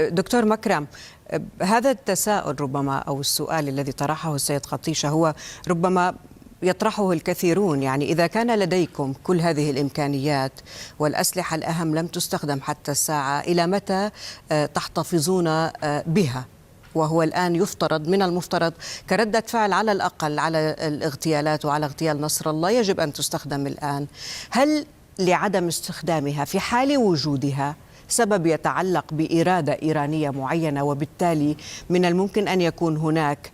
دكتور مكرم، هذا التساؤل ربما أو السؤال الذي طرحه السيد قطيشة هو ربما يطرحه الكثيرون. يعني إذا كان لديكم كل هذه الإمكانيات والأسلحة الأهم لم تستخدم حتى الساعة، إلى متى تحتفظون بها؟ وهو الآن يفترض من المفترض كردة فعل على الأقل على الاغتيالات وعلى اغتيال نصر الله يجب أن تستخدم الآن. هل لعدم استخدامها في حال وجودها سبب يتعلق بإرادة إيرانية معينة، وبالتالي من الممكن أن يكون هناك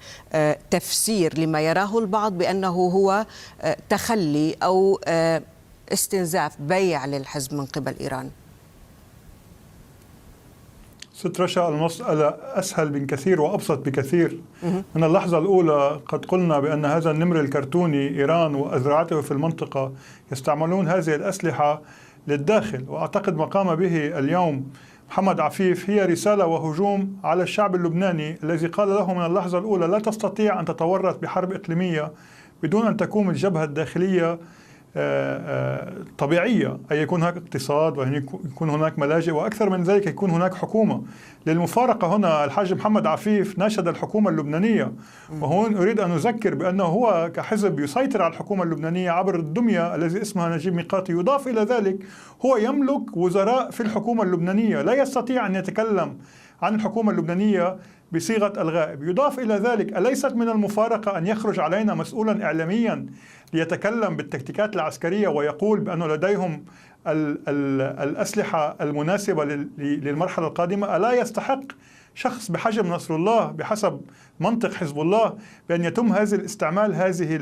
تفسير لما يراه البعض بأنه هو تخلي أو استنزاف بيع للحزب من قبل إيران؟ ست رشا، المسألة أسهل بكثير وأبسط بكثير. من اللحظة الأولى قد قلنا بأن هذا النمر الكرتوني إيران وأذرعته في المنطقة يستعملون هذه الأسلحة للداخل، وأعتقد ما قام به اليوم محمد عفيف هي رسالة وهجوم على الشعب اللبناني الذي قال له من اللحظة الأولى لا تستطيع أن تتورط بحرب إقليمية بدون أن تكون الجبهة الداخلية طبيعية، أي يكون هناك اقتصاد ويكون هناك ملاجئ، وأكثر من ذلك يكون هناك حكومة. للمفارقة هنا الحاج محمد عفيف ناشد الحكومة اللبنانية، وهون أريد أن أذكر بأنه هو كحزب يسيطر على الحكومة اللبنانية عبر الدمية الذي اسمها نجيب ميقاتي. يضاف إلى ذلك هو يملك وزراء في الحكومة اللبنانية، لا يستطيع أن يتكلم عن الحكومة اللبنانية بصيغة الغائب. يضاف إلى ذلك أليست من المفارقة أن يخرج علينا مسؤولا إعلاميا ليتكلم بالتكتيكات العسكرية ويقول بأنه لديهم الأسلحة المناسبة للمرحلة القادمة؟ ألا يستحق شخص بحجم نصر الله بحسب منطق حزب الله بأن يتم هذه الاستعمال هذه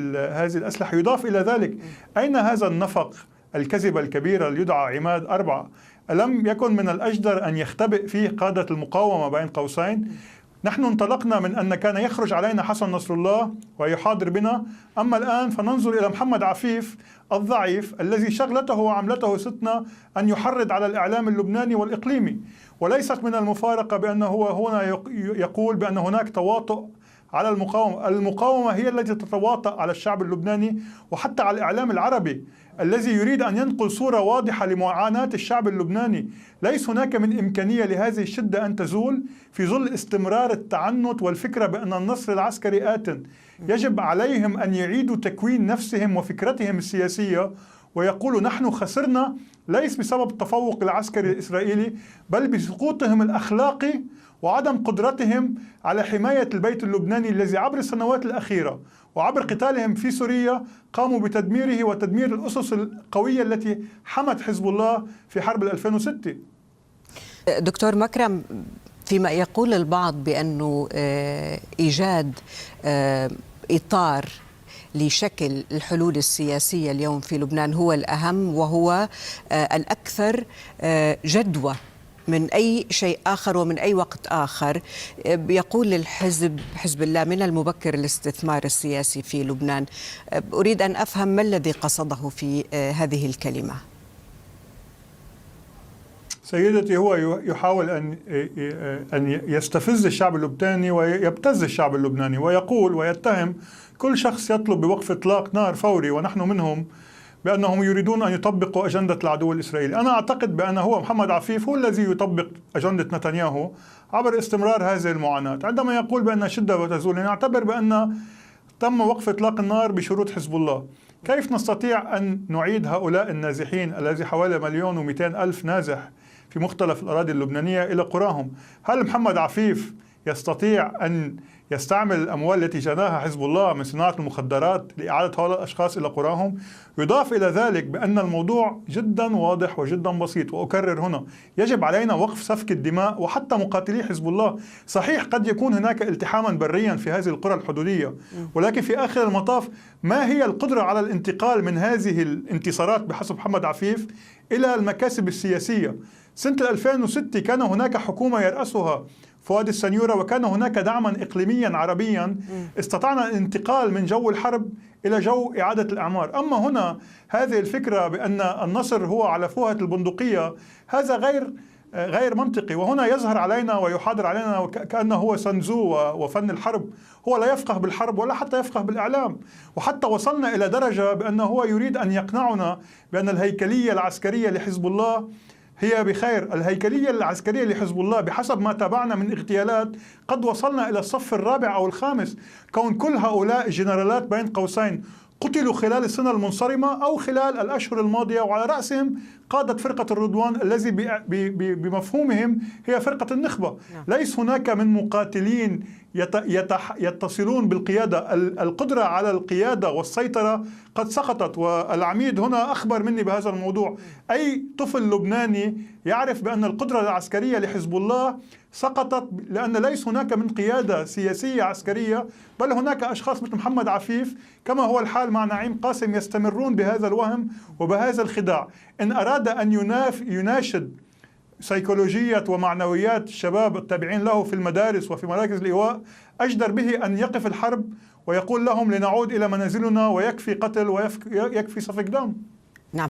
الأسلحة؟ يضاف إلى ذلك أين هذا النفق الكذبة الكبيرة اللي يدعى عماد 4؟ ألم يكن من الأجدر أن يختبئ فيه قادة المقاومة بين قوسين؟ نحن انطلقنا من أن كان يخرج علينا حسن نصر الله ويحاضر بنا، أما الآن فننظر إلى محمد عفيف الضعيف الذي شغلته وعملته ستنا أن يحرض على الإعلام اللبناني والإقليمي. وليست من المفارقة بأنه هو هنا يقول بأن هناك تواطؤ على المقاومة. المقاومة هي التي تتواطأ على الشعب اللبناني وحتى على الإعلام العربي الذي يريد أن ينقل صورة واضحة لمعاناة الشعب اللبناني. ليس هناك من إمكانية لهذه الشدة أن تزول في ظل استمرار التعنت والفكرة بأن النصر العسكري آت. يجب عليهم أن يعيدوا تكوين نفسهم وفكرتهم السياسية ويقولوا نحن خسرنا ليس بسبب التفوق العسكري الإسرائيلي بل بسقوطهم الأخلاقي وعدم قدرتهم على حماية البيت اللبناني الذي عبر السنوات الأخيرة وعبر قتالهم في سوريا قاموا بتدميره وتدمير الأسس القوية التي حمت حزب الله في حرب 2006. دكتور مكرم، فيما يقول البعض بأنه إيجاد إطار لشكل الحلول السياسية اليوم في لبنان هو الأهم وهو الأكثر جدوى من أي شيء آخر ومن أي وقت آخر، يقول الحزب حزب الله من المبكر الاستثمار السياسي في لبنان. أريد أن أفهم ما الذي قصده في هذه الكلمة؟ سيدتي، هو يحاول أن يستفز الشعب اللبناني ويبتز الشعب اللبناني ويقول ويتهم كل شخص يطلب بوقف إطلاق نار فوري ونحن منهم بأنهم يريدون أن يطبقوا أجندة العدو الإسرائيلي. أنا أعتقد بأن هو محمد عفيف هو الذي يطبق أجندة نتنياهو عبر استمرار هذه المعاناة. عندما يقول بأن شدة وتزول، نعتبر بأن تم وقف إطلاق النار بشروط حزب الله. كيف نستطيع أن نعيد هؤلاء النازحين الذي حوالي 1,200,000 نازح في مختلف الأراضي اللبنانية إلى قراهم؟ هل محمد عفيف يستطيع أن يستعمل الأموال التي جناها حزب الله من صناعة المخدرات لإعادة هؤلاء الأشخاص إلى قراهم؟ يضاف إلى ذلك بأن الموضوع جدا واضح وجدا بسيط، وأكرر هنا يجب علينا وقف سفك الدماء وحتى مقاتلي حزب الله. صحيح قد يكون هناك التحاما بريا في هذه القرى الحدودية، ولكن في آخر المطاف ما هي القدرة على الانتقال من هذه الانتصارات بحسب محمد عفيف إلى المكاسب السياسية؟ سنة 2006 كان هناك حكومة يرأسها فؤاد السنيورة وكان هناك دعما إقليميا عربيا استطعنا الانتقال من جو الحرب إلى جو إعادة الأعمار. أما هنا هذه الفكرة بأن النصر هو على فوهة البندقية هذا غير منطقي، وهنا يظهر علينا ويحاضر علينا كأنه هو سنزو وفن الحرب. هو لا يفقه بالحرب ولا حتى يفقه بالإعلام، وحتى وصلنا إلى درجة بأنه هو يريد أن يقنعنا بأن الهيكلية العسكرية لحزب الله هي بخير. الهيكلية العسكرية لحزب الله بحسب ما تابعنا من اغتيالات قد وصلنا إلى الصف الرابع أو الخامس، كون كل هؤلاء الجنرالات بين قوسين قتلوا خلال السنة المنصرمة أو خلال الأشهر الماضية، وعلى رأسهم قادة فرقة الرضوان الذي بمفهومهم هي فرقة النخبة. ليس هناك من مقاتلين يتصلون بالقيادة. القدرة على القيادة والسيطرة قد سقطت، والعميد هنا أخبر مني بهذا الموضوع. أي طفل لبناني يعرف بأن القدرة العسكرية لحزب الله سقطت، لأن ليس هناك من قيادة سياسية عسكرية، بل هناك أشخاص مثل محمد عفيف كما هو الحال مع نعيم قاسم يستمرون بهذا الوهم وبهذا الخداع. إن أراد أن يناشد سيكولوجية ومعنويات الشباب التابعين له في المدارس وفي مراكز الإيواء، أجدر به أن يقف الحرب ويقول لهم لنعود إلى منازلنا، ويكفي قتل ويكفي سفك دم.